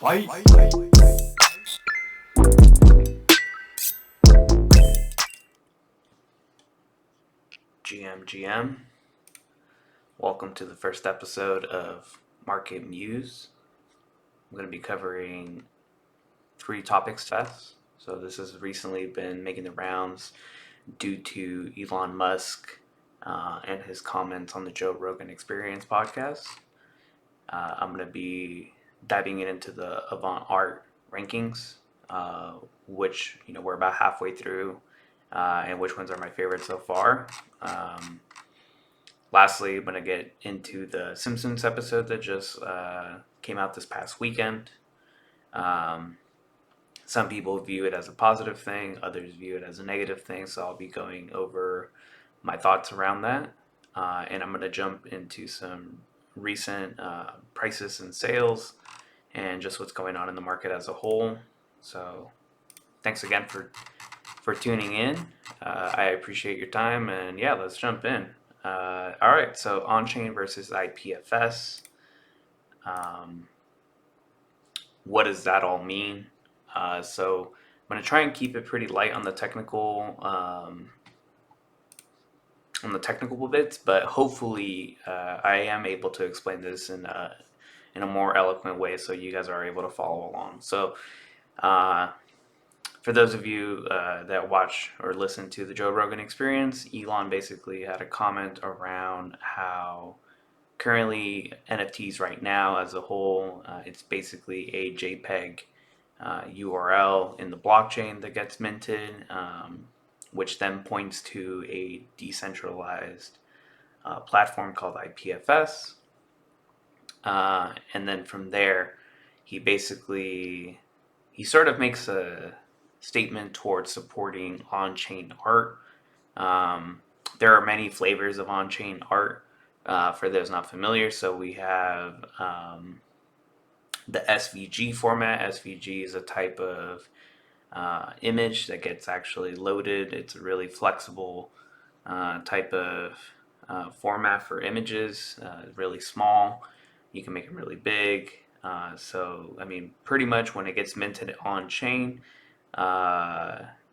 Fight. GM. Welcome to the first episode of Market Muse. I'm going to be covering 3 topics to us. So this has recently been making the rounds due to Elon Musk and his comments on the Joe Rogan Experience podcast. I'm going to be diving into the Avant Art Rankings, which we're about halfway through, and which ones are my favorites so far. Lastly, I'm going to get into the Simpsons episode that just came out this past weekend. Some people view it as a positive thing, others view it as a negative thing, so I'll be going over my thoughts around that. And I'm going to jump into some recent prices and sales and just what's going on in the market as a whole. So thanks again for tuning in. I appreciate your time, and yeah, let's jump in. All right, so on-chain versus IPFs. What does that all mean? So I'm going to try and keep it pretty light on the technical bits, but hopefully I am able to explain this in a more eloquent way so you guys are able to follow along. So for those of you that watch or listen to the Joe Rogan Experience, Elon basically had a comment around how currently NFTs right now as a whole, it's basically a JPEG URL in the blockchain that gets minted, which then points to a decentralized platform called IPFs. And then from there, he sort of makes a statement towards supporting on-chain art. There are many flavors of on-chain art, for those not familiar. So we have the SVG format. SVG is a type of image that gets actually loaded. It's a really flexible type of format for images, really small. You can make them really big. So, I mean, pretty much when it gets minted on chain,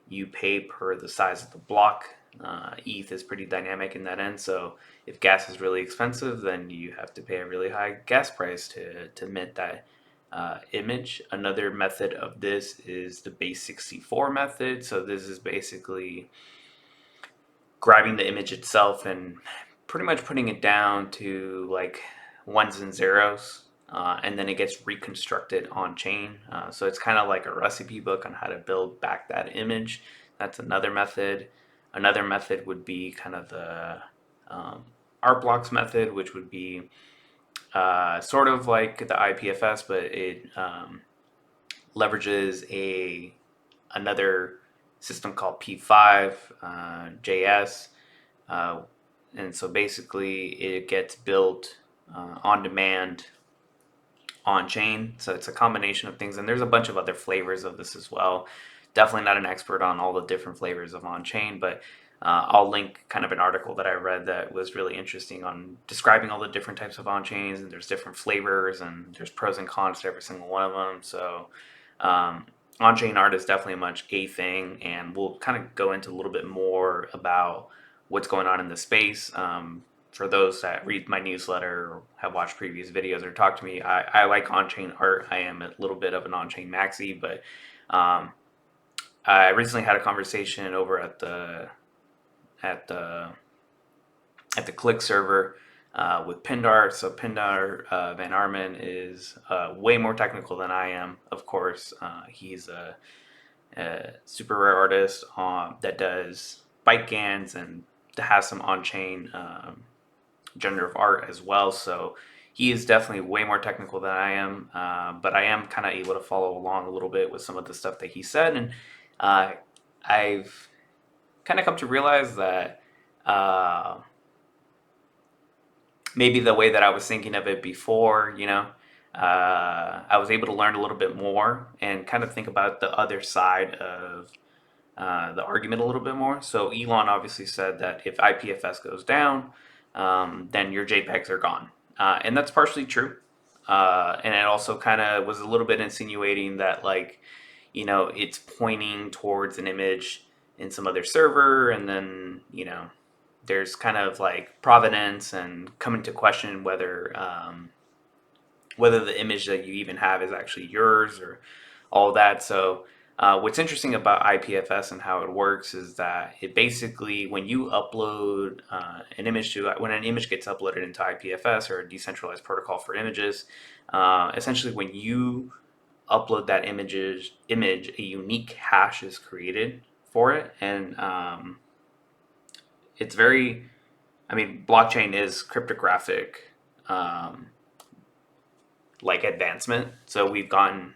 you pay per the size of the block. ETH is pretty dynamic in that end. So if gas is really expensive, then you have to pay a really high gas price to mint that image. Another method of this is the base 64 method. So this is basically grabbing the image itself and pretty much putting it down to like ones and zeros, and then it gets reconstructed on chain. So it's kind of like a recipe book on how to build back that image. That's another method. Another method would be kind of the art blocks method, which would be sort of like the IPFS, but it leverages another system called P5 JS, and so basically it gets built on demand on chain. So it's a combination of things, and there's a bunch of other flavors of this as well. Definitely not an expert on all the different flavors of on chain, but I'll link kind of an article that I read that was really interesting on describing all the different types of on-chains, and there's different flavors and there's pros and cons to every single one of them. So on-chain art is definitely much a thing, and we'll kind of go into a little bit more about what's going on in the space. For those that read my newsletter or have watched previous videos or talked to me, I like on-chain art. I am a little bit of an on-chain maxi, but I recently had a conversation over at the Click server with Pindar. So Pindar Van Arman is way more technical than I am. Of course, he's a super rare artist that does bike GANs and has some on-chain generative art as well. So he is definitely way more technical than I am, but I am kind of able to follow along a little bit with some of the stuff that he said, and I've kind of come to realize that maybe the way that I was thinking of it before, I was able to learn a little bit more and kind of think about the other side of the argument a little bit more. So Elon obviously said that if IPFS goes down, then your JPEGs are gone. And that's partially true. And it also kind of was a little bit insinuating that, like, it's pointing towards an image in some other server, and then, there's kind of like provenance and coming to question whether the image that you even have is actually yours or all that. So, what's interesting about IPFS and how it works is that it basically, when you upload when an image gets uploaded into IPFS, or a decentralized protocol for images, essentially when you upload that image, a unique hash is created for it, and it's very, I mean, blockchain is cryptographic, um, like advancement. So we've gotten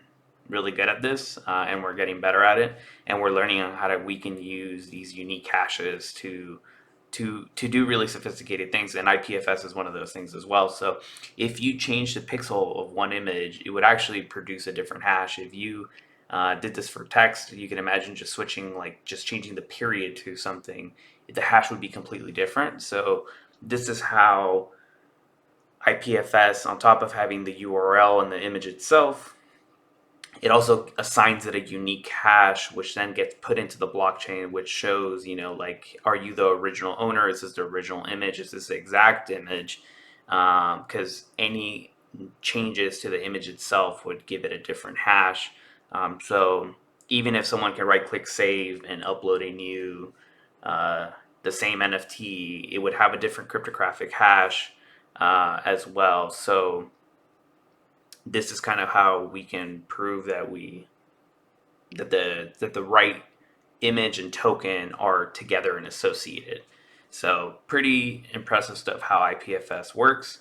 really good at this, and we're getting better at it, and we're learning on we can use these unique hashes to do really sophisticated things. And IPFS is one of those things as well. So if you change the pixel of one image, it would actually produce a different hash. If you did this for text, you can imagine just switching, like just changing the period to something, the hash would be completely different. So this is how IPFS, on top of having the URL and the image itself, it also assigns it a unique hash, which then gets put into the blockchain, which shows, like, are you the original owner? Is this the original image? Is this the exact image? Because any changes to the image itself would give it a different hash. So even if someone can right click save and upload a new, the same NFT, it would have a different cryptographic hash as well. So this is kind of how we can prove that the right image and token are together and associated. So pretty impressive stuff how IPFS works.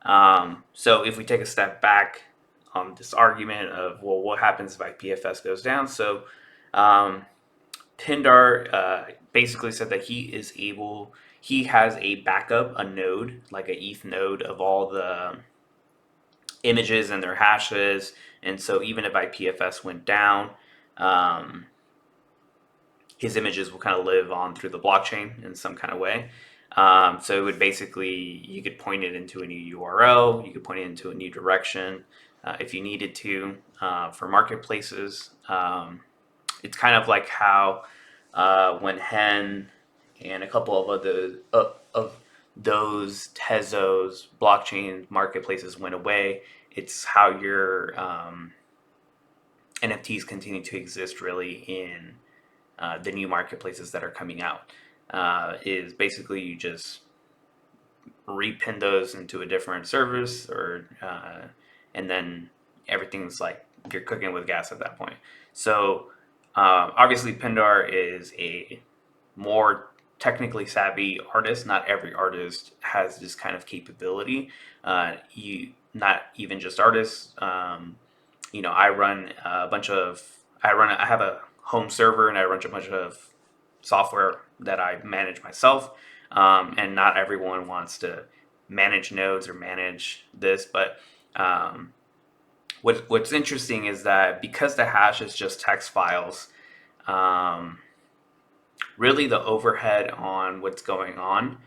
So if we take a step back on this argument of, well, what happens if IPFS goes down? So Pindar basically said that he has a backup, a node, like a ETH node of all the images and their hashes. And so even if IPFS went down, um, his images will kind of live on through the blockchain in some kind of way. So it would basically, you could point it into a new URL, you could point it into a new direction if you needed to for marketplaces. It's kind of like how when Hen and a couple of other of those Tezos blockchain marketplaces went away, it's how your NFTs continue to exist really in the new marketplaces that are coming out. Is basically you just repin those into a different service, or and then everything's like you're cooking with gas at that point. So obviously Pindar is a more technically savvy artist. Not every artist has this kind of capability. Not even just artists. I run a bunch of. I have a home server, and I run a bunch of software that I manage myself. And not everyone wants to manage nodes or manage this, but what's interesting is that because the hash is just text files, really the overhead on what's going on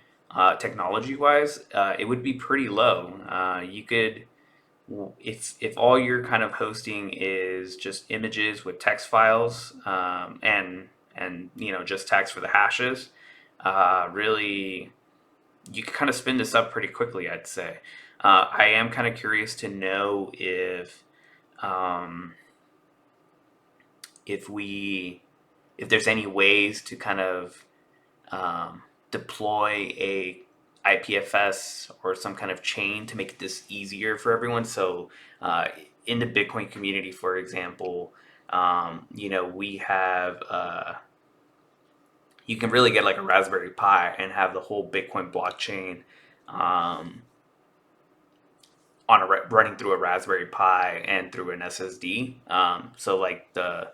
technology wise, it would be pretty low. You could, if all you're kind of hosting is just images with text files, and just text for the hashes, really you can kind of spin this up pretty quickly, I'd say. I am kind of curious to know um, if there's any ways to kind of deploy a IPFS or some kind of chain to make this easier for everyone. So in the Bitcoin community, for example, we have you can really get like a Raspberry Pi and have the whole Bitcoin blockchain running through a Raspberry Pi and through an SSD. So like the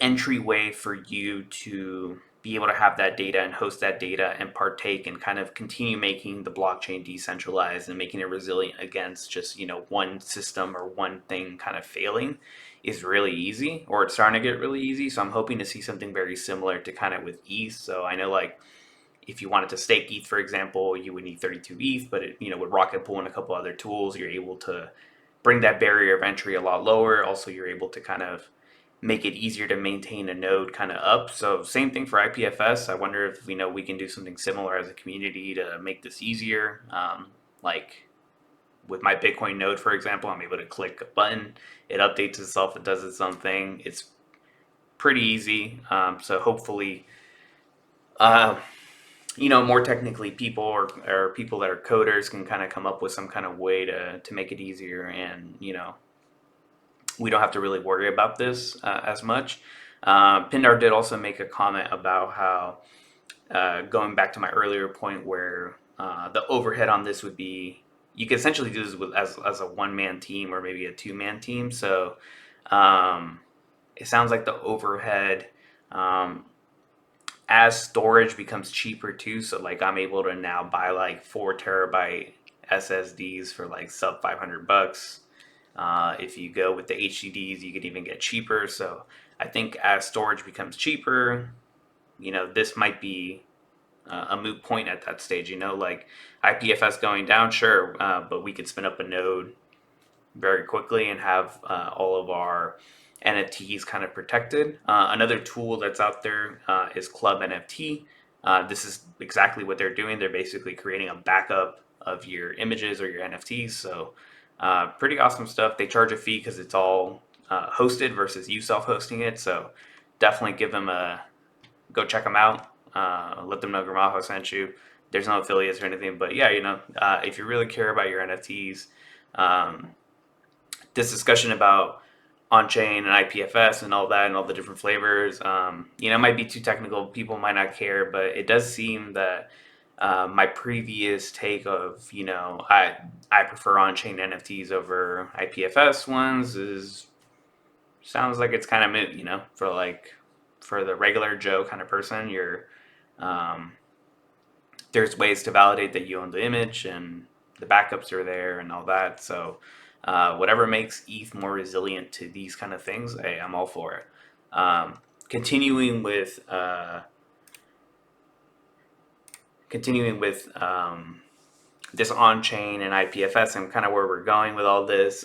entryway for you to be able to have that data and host that data and partake and kind of continue making the blockchain decentralized and making it resilient against just one system or one thing kind of failing is really easy, or it's starting to get really easy. So I'm hoping to see something very similar to kind of with ETH. So I know, like, if you wanted to stake ETH, for example, you would need 32 ETH, but with Rocket Pool and a couple other tools, you're able to bring that barrier of entry a lot lower. Also, you're able to kind of make it easier to maintain a node kind of up. So same thing for IPFS. I wonder if we can do something similar as a community to make this easier. Like with my Bitcoin node, for example, I'm able to click a button, it updates itself, it does its own thing. It's pretty easy. So hopefully, uh, more technically people or people that are coders can kind of come up with some kind of way to make it easier, and we don't have to really worry about this as much. Pindar did also make a comment about how, going back to my earlier point where the overhead on this would be, you could essentially do this as a one-man team or maybe a two-man team. So it sounds like the overhead, as storage becomes cheaper too. So like I'm able to now buy like 4 terabyte SSDs for like sub $500. If you go with the HDDs, you could even get cheaper. So I think as storage becomes cheaper, this might be a moot point at that stage. Like IPFS going down, sure, but we could spin up a node very quickly and have all of our NFTs kind of protected. Another tool that's out there is Club NFT. This is exactly what they're doing. They're basically creating a backup of your images or your NFTs. So pretty awesome stuff. They charge a fee because it's all hosted versus you self-hosting it. So definitely go check them out. Let them know Gramajo sent you. There's no affiliates or anything, but yeah, if you really care about your NFTs, this discussion about on-chain and IPFS and all that and all the different flavors, it might be too technical. People might not care, but it does seem that my previous take of, I prefer on-chain NFTs over IPFS ones sounds like it's kind of moot, for the regular Joe kind of person. There's ways to validate that you own the image and the backups are there and all that. So whatever makes ETH more resilient to these kind of things, hey, I'm all for it. Continuing with this on-chain and IPFS and kind of where we're going with all this.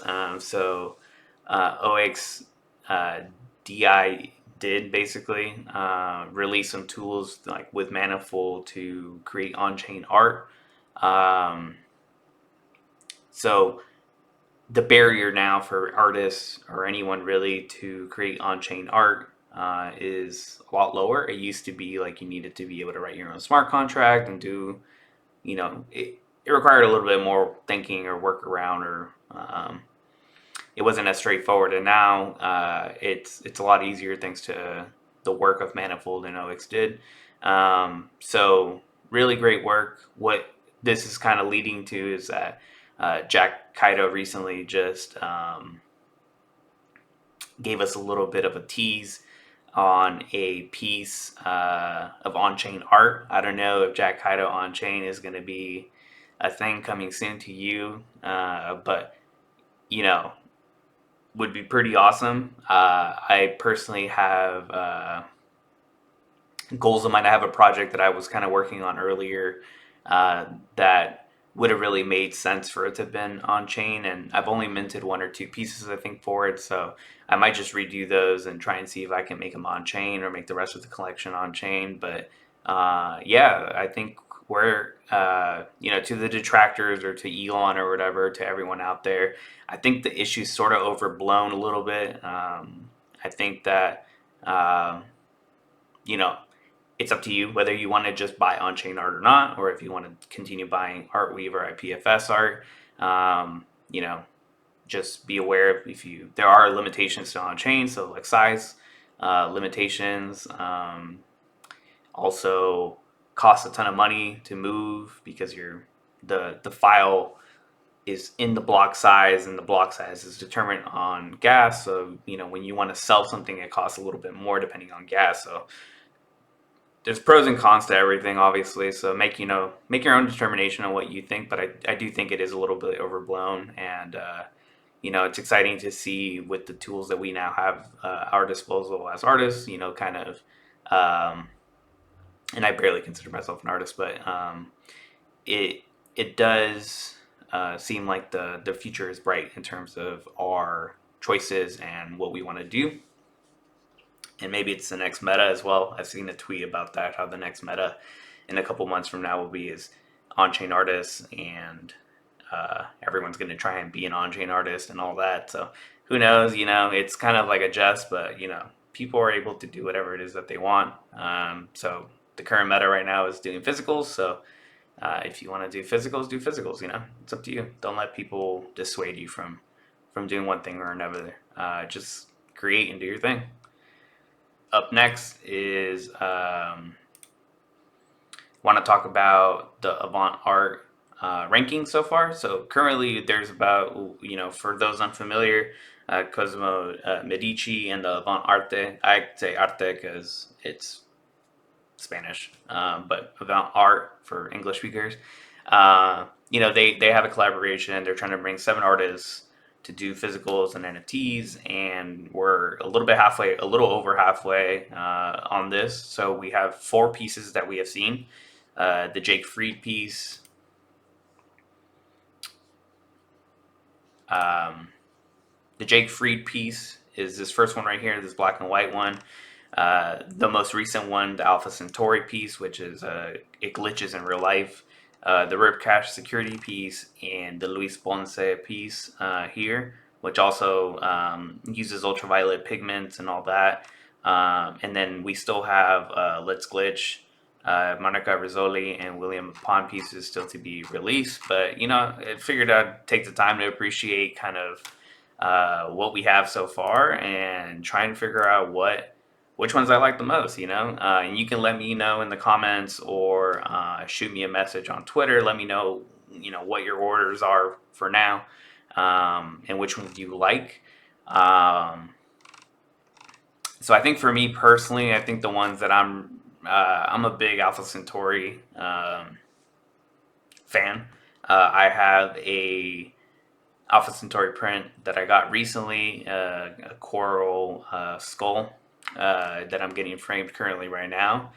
OX DI did basically release some tools like with Manifold to create on-chain art. So the barrier now for artists or anyone really to create on-chain art is a lot lower. It used to be like you needed to be able to write your own smart contract and do, it required a little bit more thinking or workaround, or it wasn't as straightforward. And now it's a lot easier thanks to the work of Manifold and OX did. So really great work. What this is kind of leading to is that Jack Kaido recently just gave us a little bit of a tease on a piece of on-chain art. I don't know if Jack Kaido on-chain is going to be a thing coming soon to you, but would be pretty awesome. I personally have goals of mine. I have a project that I was kind of working on earlier that would have really made sense for it to have been on chain, and I've only minted 1 or 2 pieces I think for it, so I might just redo those and try and see if I can make them on chain or make the rest of the collection on chain. But yeah, I think we're to the detractors or to Elon or whatever, to everyone out there, I think the issue's sort of overblown a little bit. I think that it's up to you whether you want to just buy on-chain art or not, or if you want to continue buying Artweave or IPFS art. Just be aware there are limitations to on-chain, so like size limitations. Also costs a ton of money to move because the file is in the block size, and the block size is determined on gas. So when you want to sell something, it costs a little bit more depending on gas. So there's pros and cons to everything, obviously. So make your own determination on what you think. But I do think it is a little bit overblown, and it's exciting to see with the tools that we now have at our disposal as artists. Kind of, and I barely consider myself an artist, but it does seem like the future is bright in terms of our choices and what we want to do. And maybe it's the next meta as well. I've seen a tweet about that, how the next meta in a couple months from now will be is on-chain artists, and everyone's going to try and be an on-chain artist and all that. So who knows? It's kind of like a jest, but people are able to do whatever it is that they want. So the current meta right now is doing physicals. So if you want to do physicals, do physicals. It's up to you. Don't let people dissuade you from doing one thing or another. Just create and do your thing. Up next is want to talk about the Avant Art rankings so far. So currently there's about, for those unfamiliar, Cosmo Medici and the Avant Arte. I say Arte because it's Spanish, but Avant Art for English speakers. They have a collaboration. They're trying to bring 7 artists to do physicals and NFTs, and we're a little over halfway on this. So we have 4 pieces that we have seen. The Jake Fried piece, is this first one right here, this black and white one. The most recent one, the Alpha Centauri piece, which is it glitches in real life. The Rip Cache security piece, and the Luis Bonse piece here, which also uses ultraviolet pigments and all that. And then we still have Let's Glitch, Monica Rizzoli, and William Pond pieces still to be released. But I figured I'd take the time to appreciate kind of what we have so far and try and figure out which ones I like the most, and you can let me know in the comments or shoot me a message on Twitter. Let me know, what your orders are for now, and which ones you like. So I think for me personally, I think the ones that I'm a big Alpha Centauri fan. I have a Alpha Centauri print that I got recently, a coral skull that I'm getting framed currently right now.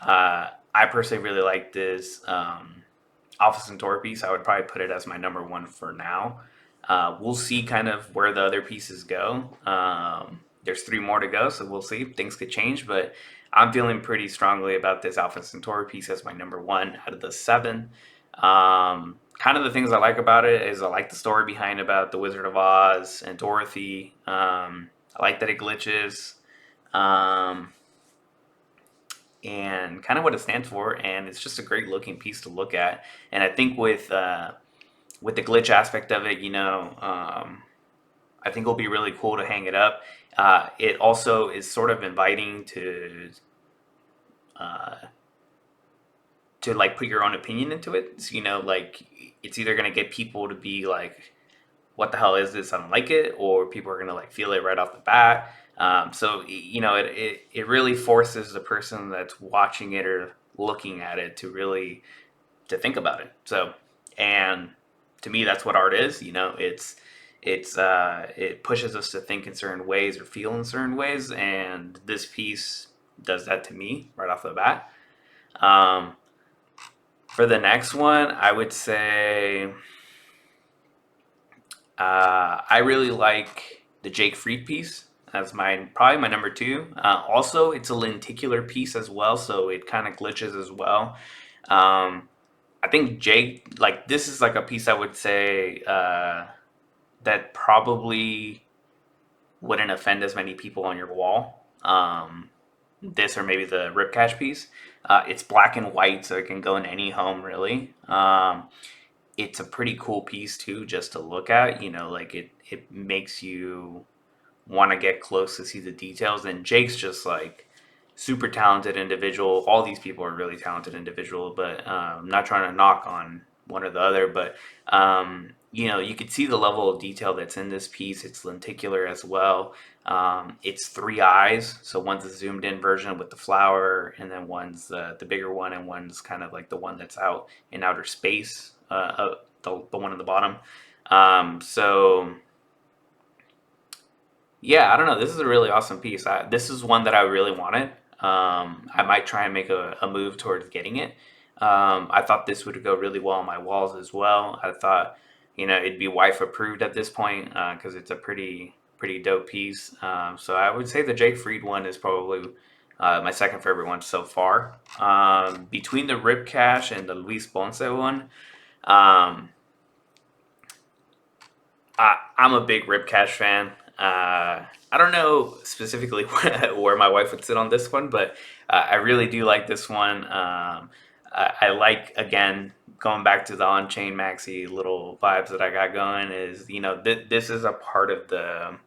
I personally really like this Alpha Centauri piece. I would probably put it as my number 1 for now. We'll see kind of where the other pieces go. There's 3 more to go, so we'll see. Things could change, but I'm feeling pretty strongly about this Alpha Centauri piece as my number 1 out of the 7. Kind of the things I like about it is I like the story behind about the Wizard of Oz and Dorothy. I like that it glitches. And kind of what it stands for, and it's just a great looking piece to look at. And I think with the glitch aspect of it, I think it'll be really cool to hang it up. It also is sort of inviting to like put your own opinion into it. So, like it's either gonna get people to be like, "What the hell is this? I don't like it," or people are gonna like feel it right off the bat. So it really forces the person that's watching it or looking at it to really to think about it. So, and to me, that's what art is. It pushes us to think in certain ways or feel in certain ways, and this piece does that to me right off the bat. For the next one, I would say I really like the Jake Fried piece. That's probably my number 2. Also, it's a lenticular piece as well, so it kind of glitches as well. I think Jake, like this is like a piece I would say that probably wouldn't offend as many people on your wall. This or maybe the Rip Cache piece. It's black and white, so it can go in any home really. It's a pretty cool piece too, just to look at. Like it makes you want to get close to see the details. And Jake's just like super talented individual. All these people are really talented individual, but I'm not trying to knock on one or the other, but you could see the level of detail that's in this piece. It's lenticular as well. It's 3 eyes, so one's a zoomed in version with the flower, and then one's the bigger one, and one's kind of like the one that's out in outer space, the one at the bottom. So yeah, I don't know. This is a really awesome piece. This is one that I really wanted. I might try and make a move towards getting it. I thought this would go really well on my walls as well. I thought it'd be wife approved at this point because it's a pretty dope piece. So I would say the Jake Fried one is probably my second favorite one so far. Between the Rip Cache and the Luis Bonse one, um, I'm a big Rip Cache fan. I don't know specifically where my wife would sit on this one, but I really do like this one. I like, again, going back to the on-chain maxi little vibes that I got going is, this is a part of the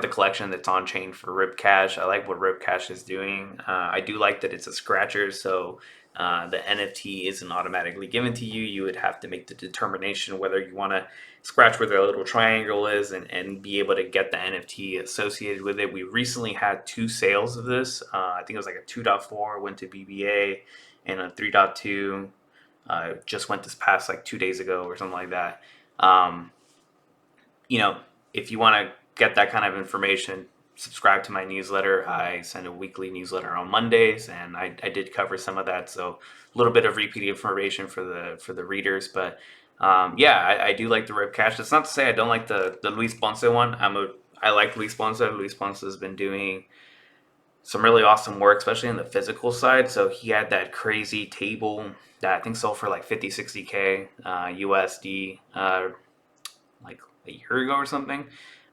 collection that's on chain for Rip Cache. I like what Rip Cache is doing. I do like that it's a scratcher, so the NFT isn't automatically given to you. You would have to make the determination whether you want to scratch where the little triangle is and be able to get the NFT associated with it. We recently had 2 sales of this. I think it was like a 2.4 went to BBA and a 3.2 just went this past like 2 days ago or something like that. Um, if you want to get that kind of information, subscribe to my newsletter. I send a weekly newsletter on Mondays, and I did cover some of that. So a little bit of repeat information for the readers. But yeah, I do like the Rip Cache. That's not to say I don't like the Luis Bonse one. I like Luis Bonse. Luis Bonse has been doing some really awesome work, especially in the physical side. So he had that crazy table that I think sold for like 50, 60K USD like a year ago or something.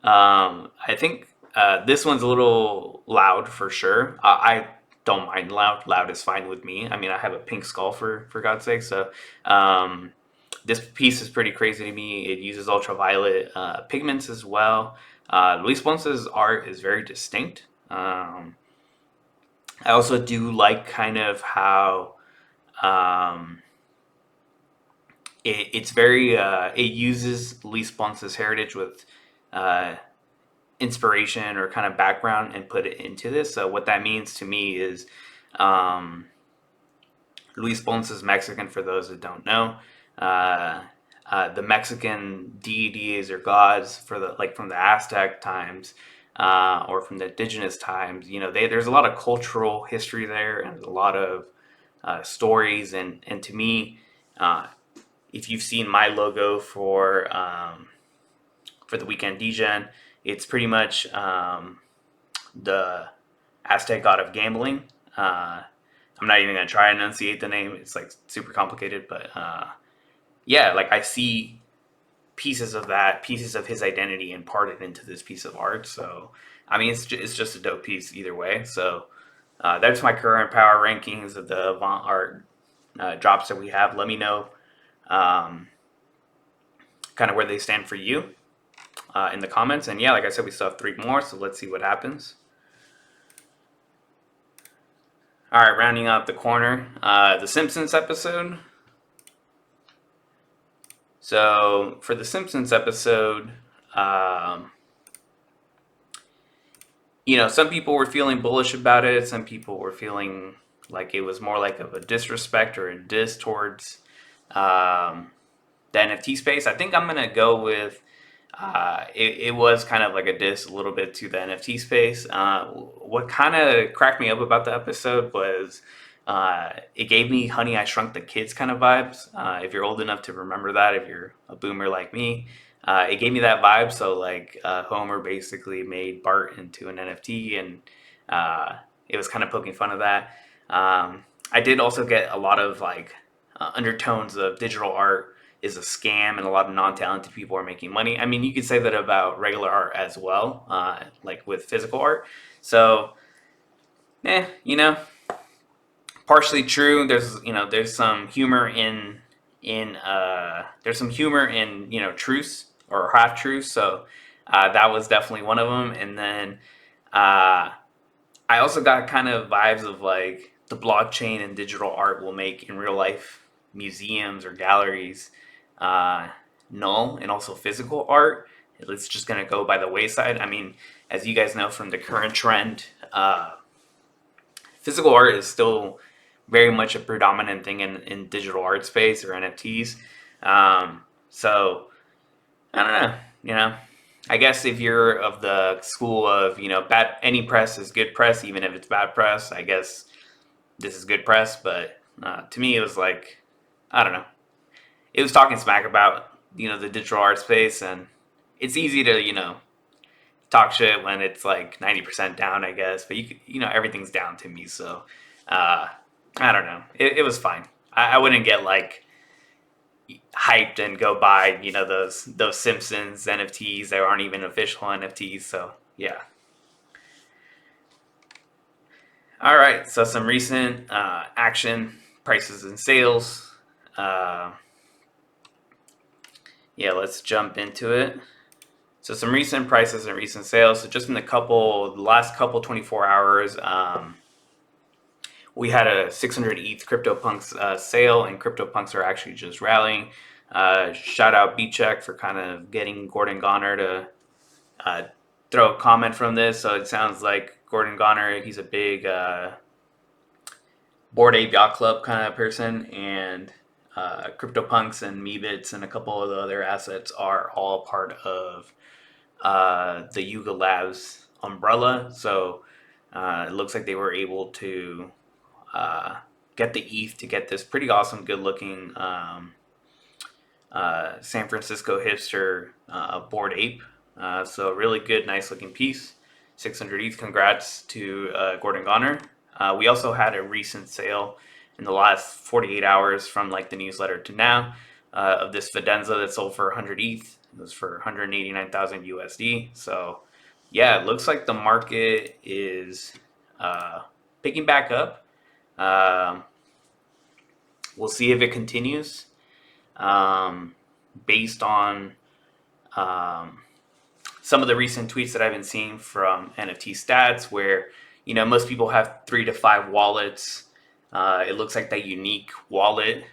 I think this one's a little loud for sure. I don't mind loud. Loud is fine with me. I mean, I have a pink skull for God's sake. So this piece is pretty crazy to me. It uses ultraviolet pigments as well. Luis Bonse's art is very distinct. I also do like kind of how it's very it uses Luis Bonse's heritage with inspiration or kind of background and put it into this. So what that means to me is um, Luis Bonse is Mexican. For those that don't know, the Mexican deities or gods for the like from the Aztec times or from the indigenous times, there's a lot of cultural history there and a lot of stories. And to me, if you've seen my logo for the weekend DGen, it's pretty much the Aztec god of gambling. I'm not even gonna try and enunciate the name; it's like super complicated. But yeah, like I see pieces of that, pieces of his identity imparted into this piece of art. So I mean, it's just a dope piece either way. So that's my current power rankings of the Avant Art drops that we have. Let me know kind of where they stand for you in the comments. And yeah, like I said, we still have 3 more, so let's see what happens. All right, rounding out the corner, the Simpsons episode. So for the Simpsons episode, some people were feeling bullish about it. Some people were feeling like it was more like of a disrespect or a diss towards the NFT space. I think I'm gonna go with it was kind of like a diss a little bit to the NFT space. What kind of cracked me up about the episode was it gave me Honey, I Shrunk the Kids kind of vibes. If you're old enough to remember that, if you're a boomer like me, it gave me that vibe. So like Homer basically made Bart into an NFT, and it was kind of poking fun of that. I did also get a lot of like undertones of digital art is a scam and a lot of non-talented people are making money. I mean, you could say that about regular art as well, like with physical art. So, partially true. There's some humor in truths or half truths. So that was definitely one of them. And then I also got kind of vibes of like the blockchain and digital art will make in real life museums or galleries null, and also physical art. It's just going to go by the wayside. I mean, as you guys know from the current trend, physical art is still very much a predominant thing in digital art space or NFTs. So I don't know. I guess if you're of the school of bad, any press is good press, even if it's bad press. I guess this is good press, but to me it was like, I don't know. It was talking smack about the digital art space, and it's easy to talk shit when it's like 90% down, I guess. But everything's down to me, so uh, I don't know. It was fine. I wouldn't get like hyped and go buy those Simpsons NFTs that aren't even official NFTs. So yeah. All right. So some recent action, prices, and sales. Uh, yeah, let's jump into it. So some recent prices and recent sales. So just in the last couple 24 hours, we had a 600 ETH CryptoPunks sale, and CryptoPunks are actually just rallying. Shout out B-Check for kind of getting Gordon Goner to uh, throw a comment from this. So it sounds like Gordon Goner, he's a big Bored Ape Yacht Club kind of person, and CryptoPunks and Meebits and a couple of the other assets are all part of the Yuga Labs umbrella. So it looks like they were able to get the ETH to get this pretty awesome, good looking San Francisco hipster Bored Ape. So really good, nice looking piece. 600 ETH. Congrats to Gordon Goner. We also had a recent sale in the last 48 hours from like the newsletter to now of this Fidenza that sold for 100 ETH. It was for 189,000 USD. So yeah, it looks like the market is picking back up. We'll see if it continues. Based on some of the recent tweets that I've been seeing from NFT stats, where most people have 3 to 5 wallets. It looks like that unique wallet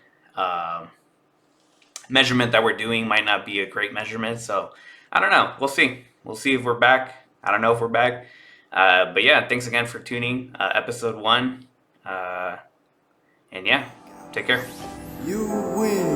measurement that we're doing might not be a great measurement. So I don't know. We'll see. We'll see if we're back. I don't know if we're back. But yeah, thanks again for tuning. Episode 1. And yeah, take care. You win.